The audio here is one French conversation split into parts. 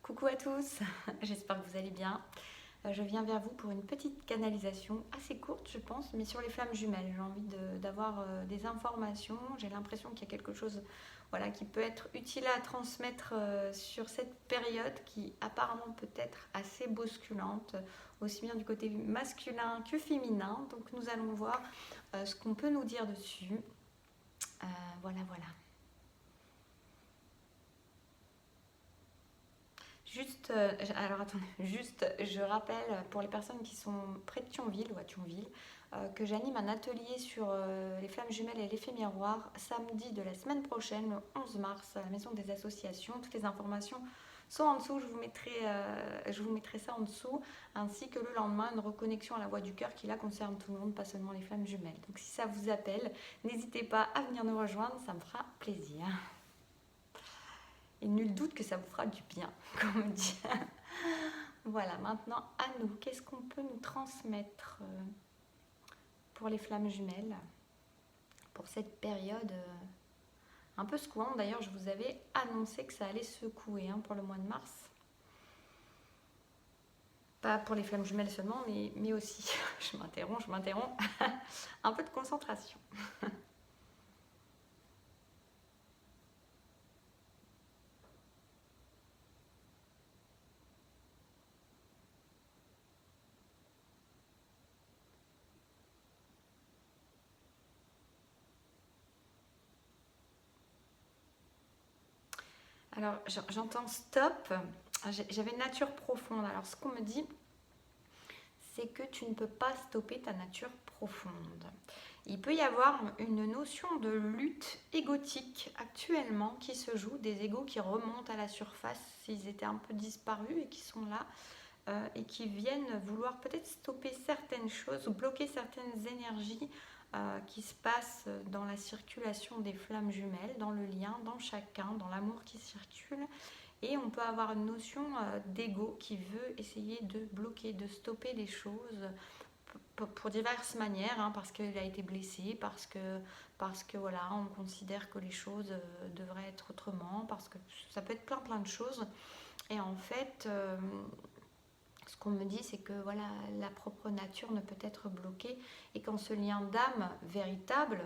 Coucou à tous, j'espère que vous allez bien. Je viens vers vous pour une petite canalisation assez courte, je pense, mais sur les flammes jumelles. J'ai envie d'avoir des informations. J'ai l'impression qu'il y a quelque chose voilà, qui peut être utile à transmettre sur cette période qui apparemment peut être assez bousculante, aussi bien du côté masculin que féminin. Donc nous allons voir ce qu'on peut nous dire dessus. Voilà. Alors attendez, juste, je rappelle pour les personnes qui sont près de Thionville ou à Thionville, que j'anime un atelier sur les flammes jumelles et l'effet miroir samedi de la semaine prochaine, le 11 mars, à la Maison des Associations. Toutes les informations sont en dessous, je vous mettrai ça en dessous, ainsi que le lendemain, une reconnexion à la voix du cœur qui là concerne tout le monde, pas seulement les flammes jumelles. Donc si ça vous appelle, n'hésitez pas à venir nous rejoindre, ça me fera plaisir. Et nul doute que ça vous fera du bien, comme on dit. Voilà, maintenant à nous, qu'est-ce qu'on peut nous transmettre pour les flammes jumelles, pour cette période un peu secouante. D'ailleurs, je vous avais annoncé que ça allait secouer pour le mois de mars. Pas pour les flammes jumelles seulement, mais aussi, je m'interromps, un peu de concentration. Alors, j'entends stop. J'avais nature profonde. Alors, ce qu'on me dit, c'est que tu ne peux pas stopper ta nature profonde. Il peut y avoir une notion de lutte égotique actuellement qui se joue, des égos qui remontent à la surface s'ils étaient un peu disparus et qui sont là et qui viennent vouloir peut-être stopper certaines choses ou bloquer certaines énergies qui se passent dans la circulation des flammes jumelles, dans le lien, dans chacun, dans l'amour qui circule. Et on peut avoir une notion d'ego qui veut essayer de bloquer, de stopper les choses pour diverses manières, parce qu'il a été blessé, parce que voilà, on considère que les choses devraient être autrement, parce que ça peut être plein de choses. Et en fait, ce qu'on me dit, c'est que voilà, la propre nature ne peut être bloquée et quand ce lien d'âme véritable,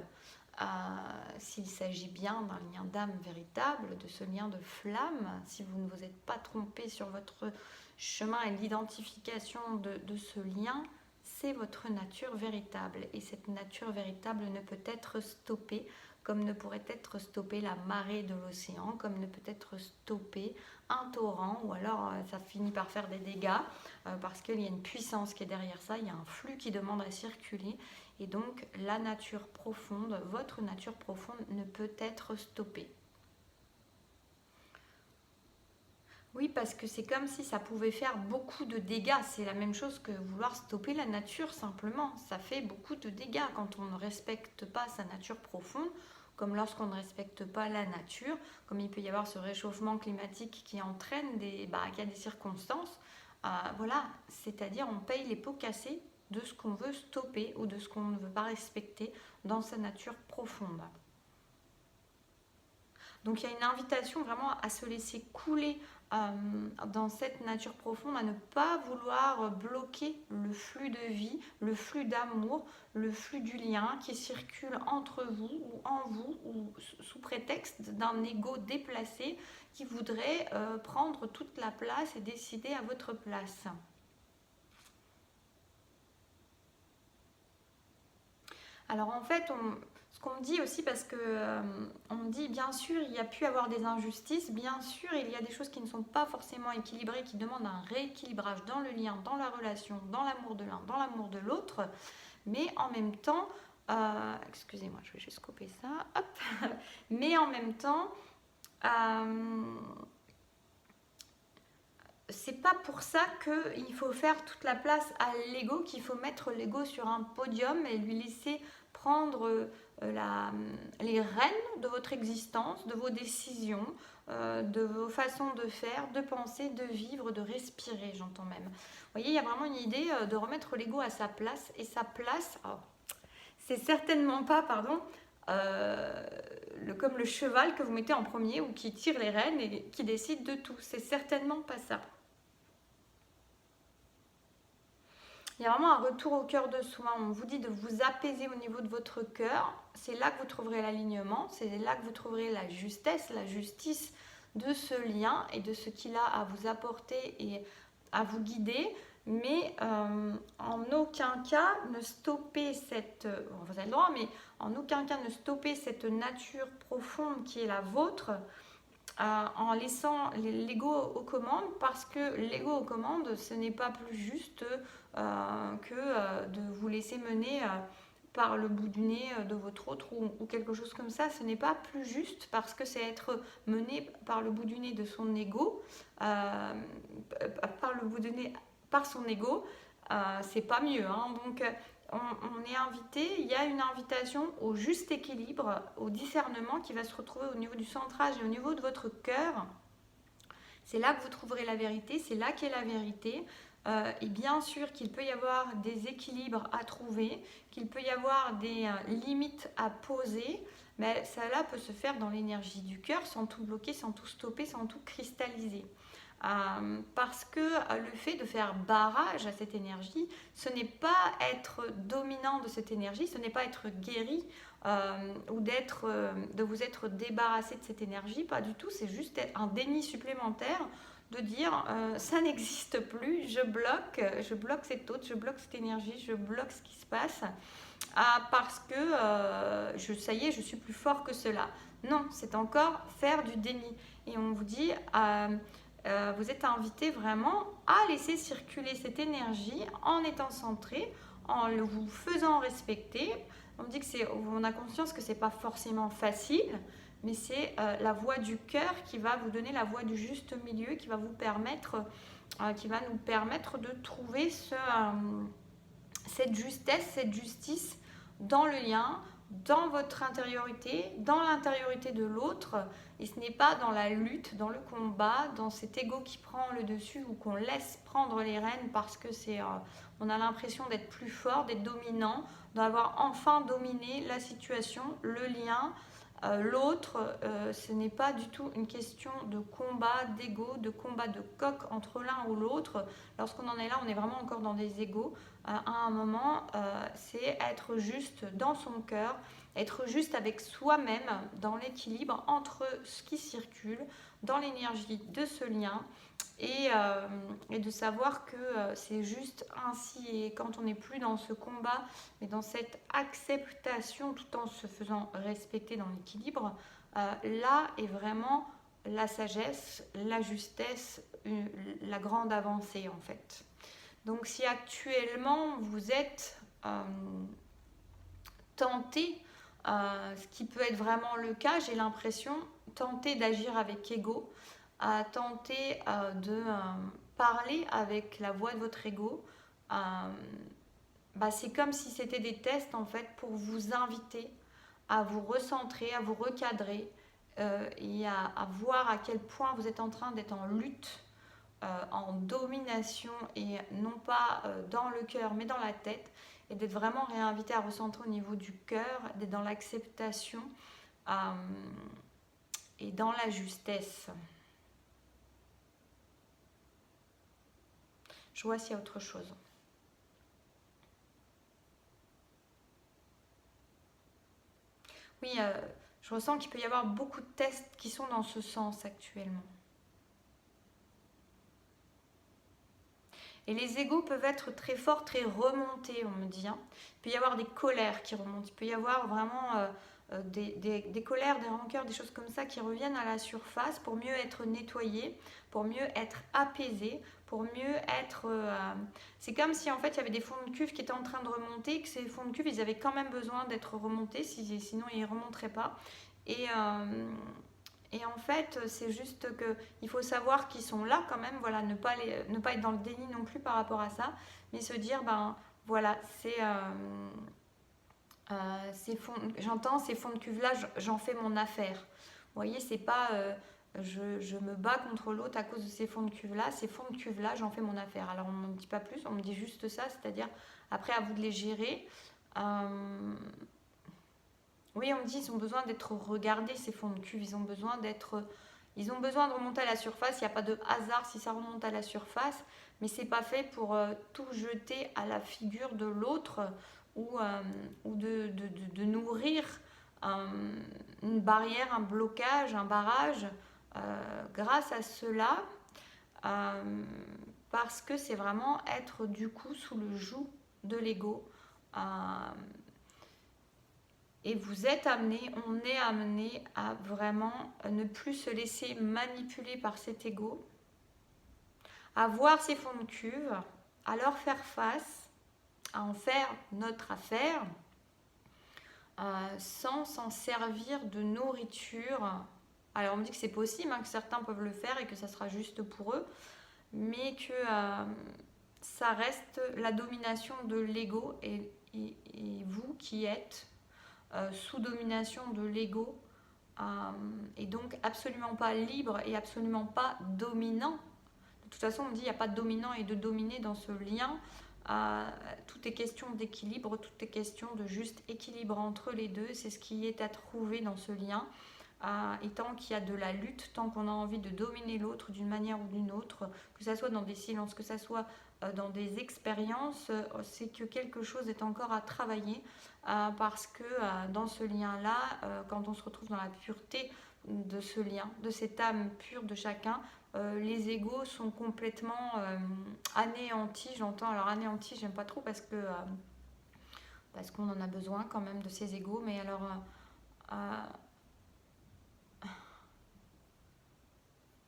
s'il s'agit bien d'un lien d'âme véritable, de ce lien de flamme, si vous ne vous êtes pas trompé sur votre chemin et l'identification de ce lien, c'est votre nature véritable. Et cette nature véritable ne peut être stoppée, comme ne pourrait être stoppée la marée de l'océan, comme ne peut être stoppé un torrent, ou alors ça finit par faire des dégâts, parce qu'il y a une puissance qui est derrière ça, il y a un flux qui demande à circuler. Et donc la nature profonde, votre nature profonde ne peut être stoppée. Oui, parce que c'est comme si ça pouvait faire beaucoup de dégâts. C'est la même chose que vouloir stopper la nature simplement. Ça fait beaucoup de dégâts quand on ne respecte pas sa nature profonde, comme lorsqu'on ne respecte pas la nature, comme il peut y avoir ce réchauffement climatique qui entraîne qu'il y a des circonstances. Voilà, c'est-à-dire on paye les pots cassés de ce qu'on veut stopper ou de ce qu'on ne veut pas respecter dans sa nature profonde. Donc il y a une invitation vraiment à se laisser couler dans cette nature profonde, à ne pas vouloir bloquer le flux de vie, le flux d'amour, le flux du lien qui circule entre vous ou en vous, ou sous prétexte d'un ego déplacé qui voudrait prendre toute la place et décider à votre place. Alors en fait, ce qu'on me dit aussi, parce que on me dit bien sûr il y a pu avoir des injustices, bien sûr il y a des choses qui ne sont pas forcément équilibrées, qui demandent un rééquilibrage dans le lien, dans la relation, dans l'amour de l'un, dans l'amour de l'autre, mais en même temps, excusez-moi, je vais juste couper ça, hop, mais en même temps, c'est pas pour ça qu'il faut faire toute la place à l'ego, qu'il faut mettre l'ego sur un podium et lui laisser prendre les rênes de votre existence, de vos décisions, de vos façons de faire, de penser, de vivre, de respirer, j'entends même. Vous voyez, il y a vraiment une idée de remettre l'ego à sa place, et sa place, c'est certainement pas, comme le cheval que vous mettez en premier ou qui tire les rênes et qui décide de tout. C'est certainement pas ça. Il y a vraiment un retour au cœur de soi. On vous dit de vous apaiser au niveau de votre cœur. C'est là que vous trouverez l'alignement. C'est là que vous trouverez la justesse, la justice de ce lien et de ce qu'il a à vous apporter et à vous guider. Mais en aucun cas ne stopper cette... vous avez le droit, mais en aucun cas ne stopper cette nature profonde qui est la vôtre en laissant l'ego aux commandes, parce que l'ego aux commandes, ce n'est pas plus juste que de vous laisser mener par le bout du nez de votre autre ou quelque chose comme ça. Ce n'est pas plus juste parce que c'est être mené par le bout du nez de son ego, par le bout du nez par son ego, c'est pas mieux. Hein. Donc on est invité, il y a une invitation au juste équilibre, au discernement qui va se retrouver au niveau du centrage et au niveau de votre cœur. C'est là que vous trouverez la vérité, c'est là qu'est la vérité. Et bien sûr qu'il peut y avoir des équilibres à trouver, qu'il peut y avoir des limites à poser, mais cela peut se faire dans l'énergie du cœur, sans tout bloquer, sans tout stopper, sans tout cristalliser. Parce que le fait de faire barrage à cette énergie, ce n'est pas être dominant de cette énergie, ce n'est pas être guéri ou de vous être débarrassé de cette énergie, pas du tout, c'est juste un déni supplémentaire de dire ça n'existe plus, je bloque cette autre, je bloque cette énergie, je bloque ce qui se passe parce que ça y est, je suis plus fort que cela. Non, c'est encore faire du déni. Et on vous dit... vous êtes invité vraiment à laisser circuler cette énergie en étant centré, en vous faisant respecter. On dit on a conscience que c'est pas forcément facile, mais c'est la voie du cœur qui va vous donner la voie du juste milieu, qui va nous permettre de trouver cette justesse, cette justice dans le lien, dans votre intériorité, dans l'intériorité de l'autre, et ce n'est pas dans la lutte, dans le combat, dans cet ego qui prend le dessus ou qu'on laisse prendre les rênes parce que on a l'impression d'être plus fort, d'être dominant, d'avoir enfin dominé la situation, le lien, l'autre. Ce n'est pas du tout une question de combat d'ego, de combat de coq entre l'un ou l'autre. Lorsqu'on en est là, on est vraiment encore dans des égos. À un moment, c'est être juste dans son cœur, être juste avec soi-même, dans l'équilibre entre ce qui circule, dans l'énergie de ce lien, et de savoir que c'est juste ainsi. Et quand on n'est plus dans ce combat, mais dans cette acceptation tout en se faisant respecter dans l'équilibre, là est vraiment la sagesse, la justesse, la grande avancée en fait. Donc si actuellement vous êtes tenté, ce qui peut être vraiment le cas, j'ai l'impression, tenté d'agir avec ego, tenter de parler avec la voix de votre ego, c'est comme si c'était des tests en fait pour vous inviter à vous recentrer, à vous recadrer et à voir à quel point vous êtes en train d'être en lutte, en domination et non pas dans le cœur mais dans la tête, et d'être vraiment réinvité à recentrer au niveau du cœur, d'être dans l'acceptation et dans la justesse. Je vois s'il y a autre chose. Oui, je ressens qu'il peut y avoir beaucoup de tests qui sont dans ce sens actuellement. Et les égos peuvent être très forts, très remontés, on me dit. Hein. Il peut y avoir des colères qui remontent. Il peut y avoir vraiment des colères, des rancœurs, des choses comme ça qui reviennent à la surface pour mieux être nettoyées, pour mieux être apaisées, pour mieux être... C'est comme si en fait il y avait des fonds de cuve qui étaient en train de remonter, que ces fonds de cuve ils avaient quand même besoin d'être remontés, sinon ils ne remonteraient pas. Et en fait, c'est juste qu'il faut savoir qu'ils sont là quand même, voilà, ne pas être dans le déni non plus par rapport à ça, mais se dire, voilà, j'entends ces fonds de cuve-là, j'en fais mon affaire. Vous voyez, c'est pas je me bats contre l'autre à cause de ces fonds de cuve-là, j'en fais mon affaire. Alors on ne me dit pas plus, on me dit juste ça, c'est-à-dire, après à vous de les gérer. Oui, on me dit qu'ils ont besoin d'être regardés, ces fonds de cuve. Ils ont besoin de remonter à la surface. Il n'y a pas de hasard si ça remonte à la surface. Mais c'est pas fait pour tout jeter à la figure de l'autre ou de nourrir un- une barrière, un blocage, un barrage grâce à cela. euh, Parce que c'est vraiment être du coup sous le joug de l'ego. Euh, et vous êtes amené, on est amené à vraiment ne plus se laisser manipuler par cet ego, à voir ces fonds de cuve, à leur faire face, à en faire notre affaire, sans s'en servir de nourriture. Alors on me dit que c'est possible, hein, que certains peuvent le faire et que ça sera juste pour eux, mais que ça reste la domination de l'ego et vous qui êtes sous domination de l'ego et donc absolument pas libre et absolument pas dominant. De toute façon, on me dit qu'il n'y a pas de dominant et de dominé dans ce lien. Tout est question d'équilibre, tout est question de juste équilibre entre les deux. C'est ce qui est à trouver dans ce lien. Et tant qu'il y a de la lutte, tant qu'on a envie de dominer l'autre d'une manière ou d'une autre, que ce soit dans des silences, que ce soit dans des expériences, c'est que quelque chose est encore à travailler parce que dans ce lien-là, quand on se retrouve dans la pureté de ce lien, de cette âme pure de chacun, les égos sont complètement anéantis. J'entends, alors anéantis, j'aime pas trop parce qu'on en a besoin quand même de ces égos, mais alors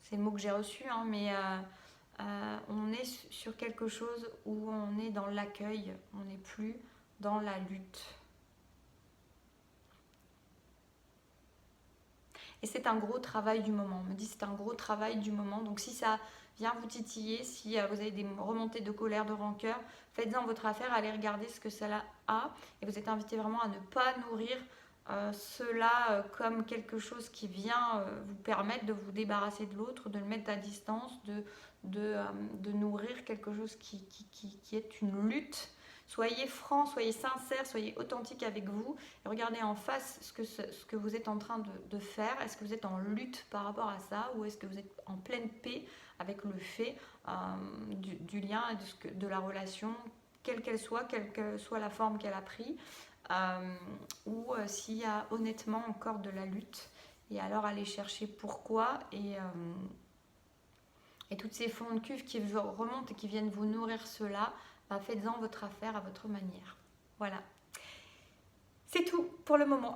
c'est le mot que j'ai reçu, hein, mais on est sur quelque chose où on est dans l'accueil, on n'est plus dans la lutte. Et c'est un gros travail du moment. On me dit c'est un gros travail du moment. Donc si ça vient vous titiller, si vous avez des remontées de colère, de rancœur, faites-en votre affaire, allez regarder ce que cela a. Et vous êtes invité vraiment à ne pas nourrir cela comme quelque chose qui vient vous permettre de vous débarrasser de l'autre, de le mettre à distance, de nourrir quelque chose qui est une lutte. Soyez franc, soyez sincère, soyez authentique avec vous et regardez en face ce que vous êtes en train de faire. Est-ce que vous êtes en lutte par rapport à ça ou est-ce que vous êtes en pleine paix avec le fait du lien et de la relation, quelle qu'elle soit la forme qu'elle a pris ou s'il y a honnêtement encore de la lutte. Et alors aller chercher pourquoi et toutes ces fonds de cuve qui remontent et qui viennent vous nourrir cela, bah faites-en votre affaire à votre manière. Voilà. C'est tout pour le moment.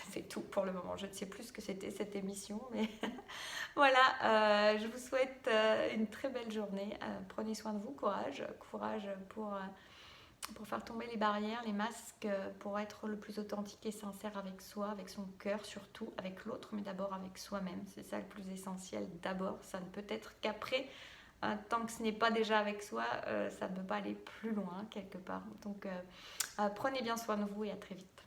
C'est tout pour le moment. Je ne sais plus ce que c'était cette émission, mais voilà. Je vous souhaite une très belle journée. Prenez soin de vous, courage. Courage pour faire tomber les barrières, les masques, pour être le plus authentique et sincère avec soi, avec son cœur surtout, avec l'autre, mais d'abord avec soi-même. C'est ça le plus essentiel d'abord. Ça ne peut être qu'après. Tant que ce n'est pas déjà avec soi, ça ne peut pas aller plus loin quelque part. Donc prenez bien soin de vous et à très vite.